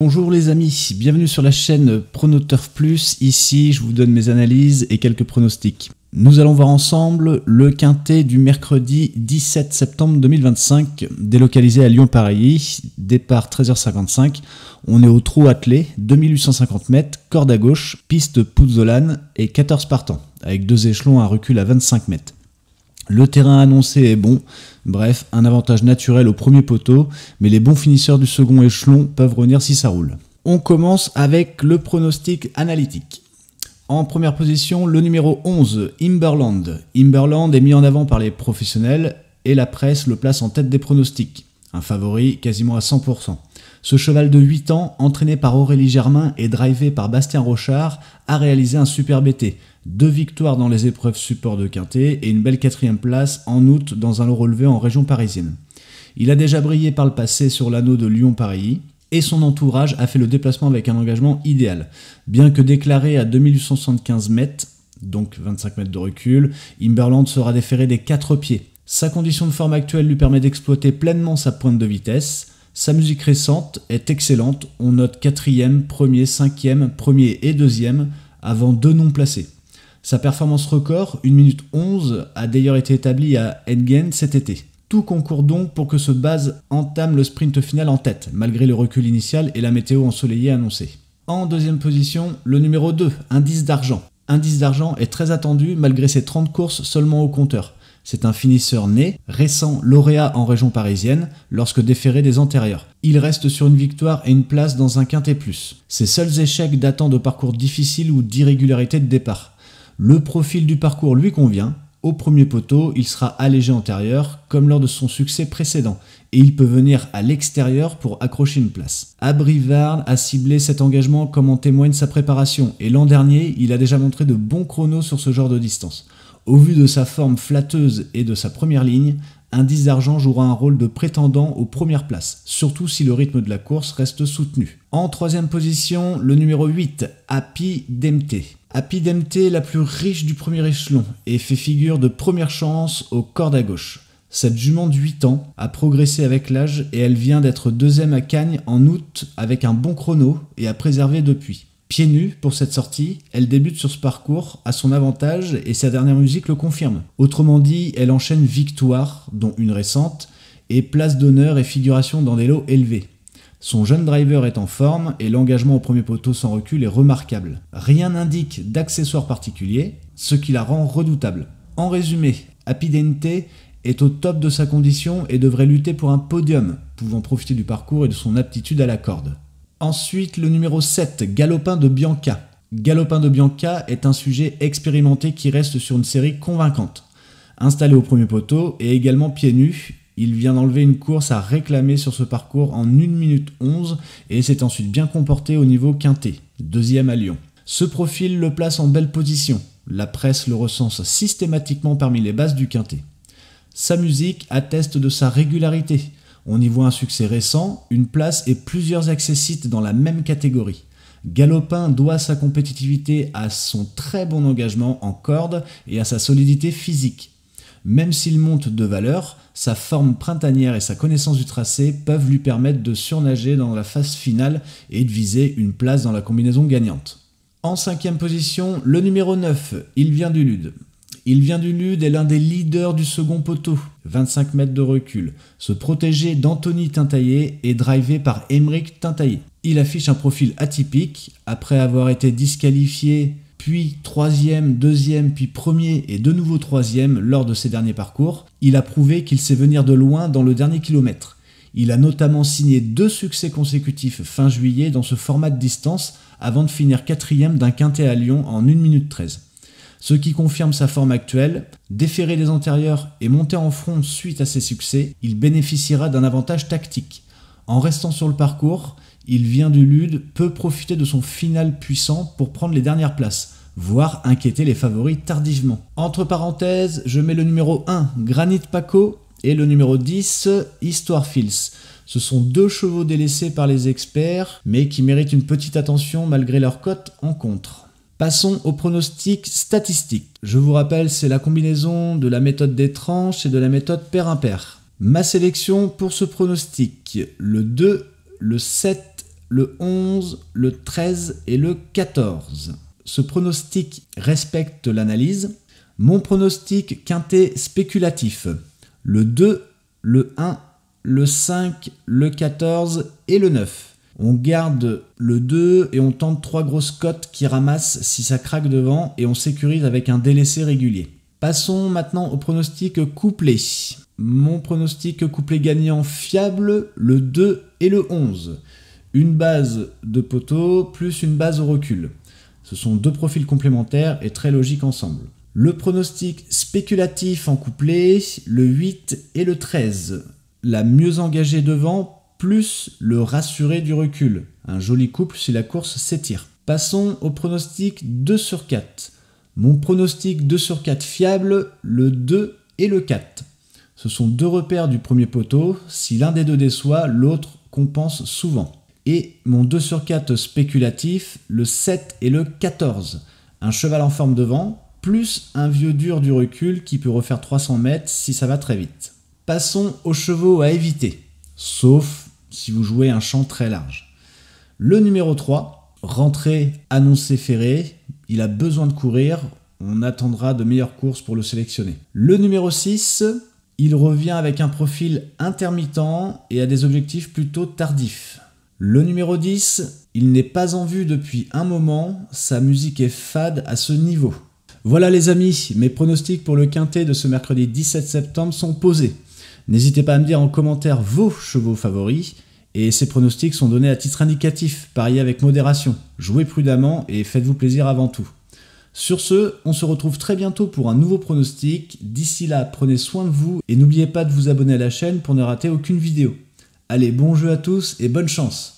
Bonjour les amis, bienvenue sur la chaîne Pronoturf Plus. Ici, je vous donne mes analyses et quelques pronostics. Nous allons voir ensemble le quintet du mercredi 17 septembre 2025, délocalisé à Lyon-Paris, départ 13h55. On est au trot attelé, 2850 mètres, corde à gauche, piste Pouzzolane et 14 partants, avec deux échelons à recul à 25 mètres. Le terrain annoncé est bon, bref, un avantage naturel au premier poteau, mais les bons finisseurs du second échelon peuvent revenir si ça roule. On commence avec le pronostic analytique. En première position, le numéro 11, Imberland. Imberland est mis en avant par les professionnels et la presse le place en tête des pronostics. Un favori quasiment à 100%. Ce cheval de 8 ans, entraîné par Aurélie Germain et drivé par Bastien Rochard, a réalisé un superbe été. 2 victoires dans les épreuves support de quintet et une belle 4e place en août dans un lot relevé en région parisienne. Il a déjà brillé par le passé sur l'anneau de Lyon-Paris et son entourage a fait le déplacement avec un engagement idéal. Bien que déclaré à 2875 mètres, donc 25 mètres de recul, Imberland sera déféré des 4 pieds. Sa condition de forme actuelle lui permet d'exploiter pleinement sa pointe de vitesse. Sa musique récente est excellente, on note 4e, 1er, 5e, 1er et 2e avant 2 noms placés. Sa performance record, 1 minute 11, a d'ailleurs été établie à Enghien cet été. Tout concourt donc pour que ce Baz entame le sprint final en tête, malgré le recul initial et la météo ensoleillée annoncée. En deuxième position, le numéro 2, Indice d'Argent. Indice d'Argent est très attendu malgré ses 30 courses seulement au compteur. C'est un finisseur né, récent lauréat en région parisienne, lorsque déféré des antérieurs. Il reste sur une victoire et une place dans un quintet plus. Ses seuls échecs datant de parcours difficiles ou d'irrégularités de départ. Le profil du parcours lui convient. Au premier poteau, il sera allégé antérieur, comme lors de son succès précédent, et il peut venir à l'extérieur pour accrocher une place. Abrivard a ciblé cet engagement comme en témoigne sa préparation, et l'an dernier, il a déjà montré de bons chronos sur ce genre de distance. Au vu de sa forme flatteuse et de sa première ligne, Indice d'Argent jouera un rôle de prétendant aux premières places, surtout si le rythme de la course reste soutenu. En troisième position, le numéro 8, Happy Dempté. Happy Dempté est la plus riche du premier échelon et fait figure de première chance aux cordes à gauche. Cette jument de 8 ans a progressé avec l'âge et elle vient d'être 2e à Cagnes en août avec un bon chrono et a préservé depuis. Pieds nus pour cette sortie, elle débute sur ce parcours à son avantage et sa dernière musique le confirme. Autrement dit, elle enchaîne victoires, dont une récente, et place d'honneur et figuration dans des lots élevés. Son jeune driver est en forme et l'engagement au premier poteau sans recul est remarquable. Rien n'indique d'accessoires particuliers, ce qui la rend redoutable. En résumé, Happy Dempté est au top de sa condition et devrait lutter pour un podium, pouvant profiter du parcours et de son aptitude à la corde. Ensuite, le numéro 7, Galopin de Bianca. Galopin de Bianca est un sujet expérimenté qui reste sur une série convaincante. Installé au premier poteau et également pieds nus, il vient d'enlever une course à réclamer sur ce parcours en 1 minute 11 et s'est ensuite bien comporté au niveau quintet, 2e à Lyon. Ce profil le place en belle position. La presse le recense systématiquement parmi les bases du quintet. Sa musique atteste de sa régularité. On y voit un succès récent, une place et plusieurs accessites dans la même catégorie. Galopin doit sa compétitivité à son très bon engagement en corde et à sa solidité physique. Même s'il monte de valeur, sa forme printanière et sa connaissance du tracé peuvent lui permettre de surnager dans la phase finale et de viser une place dans la combinaison gagnante. En 5e position, le numéro 9, Il vient du Lude. Il vient du Lude est l'un des leaders du second poteau, 25 mètres de recul. Ce protégé d'Anthony Tintaillé est drivé par Émeric Tintaillé. Il affiche un profil atypique, après avoir été disqualifié, puis 3e, 2e, puis 1er et de nouveau 3e lors de ses derniers parcours. Il a prouvé qu'il sait venir de loin dans le dernier kilomètre. Il a notamment signé 2 succès consécutifs fin juillet dans ce format de distance avant de finir 4e d'un quintet à Lyon en 1 minute 13. Ce qui confirme sa forme actuelle, déféré des antérieurs et monté en front suite à ses succès, il bénéficiera d'un avantage tactique. En restant sur le parcours, Il vient du Lude peut profiter de son final puissant pour prendre les dernières places, voire inquiéter les favoris tardivement. Entre parenthèses, je mets le numéro 1, Granit Paco, et le numéro 10, Histoire Fils. Ce sont 2 chevaux délaissés par les experts, mais qui méritent une petite attention malgré leur cote en contre. Passons au pronostic statistique. Je vous rappelle, c'est la combinaison de la méthode des tranches et de la méthode pair-impair. Ma sélection pour ce pronostic, le 2, le 7, le 11, le 13 et le 14. Ce pronostic respecte l'analyse. Mon pronostic quintet spéculatif, le 2, le 1, le 5, le 14 et le 9. On garde le 2 et on tente 3 grosses cotes qui ramassent si ça craque devant et on sécurise avec un délaissé régulier. Passons maintenant au pronostic couplé. Mon pronostic couplé gagnant fiable, le 2 et le 11. Une base de poteau plus une base au recul. Ce sont deux profils complémentaires et très logiques ensemble. Le pronostic spéculatif en couplet, le 8 et le 13. La mieux engagée devant, plus le rassuré du recul. Un joli couple si la course s'étire. Passons au pronostic 2 sur 4. Mon pronostic 2 sur 4 fiable, le 2 et le 4. Ce sont deux repères du premier poteau. Si l'un des deux déçoit, l'autre compense souvent. Et mon 2 sur 4 spéculatif, le 7 et le 14. Un cheval en forme devant, plus un vieux dur du recul qui peut refaire 300 mètres si ça va très vite. Passons aux chevaux à éviter, sauf si vous jouez un champ très large. Le numéro 3, rentrée annoncé ferré, il a besoin de courir, on attendra de meilleures courses pour le sélectionner. Le numéro 6, il revient avec un profil intermittent et a des objectifs plutôt tardifs. Le numéro 10, il n'est pas en vue depuis un moment, sa musique est fade à ce niveau. Voilà les amis, mes pronostics pour le quintet de ce mercredi 17 septembre sont posés. N'hésitez pas à me dire en commentaire vos chevaux favoris, et ces pronostics sont donnés à titre indicatif, pariez avec modération, jouez prudemment et faites-vous plaisir avant tout. Sur ce, on se retrouve très bientôt pour un nouveau pronostic, d'ici là prenez soin de vous et n'oubliez pas de vous abonner à la chaîne pour ne rater aucune vidéo. Allez, bon jeu à tous et bonne chance!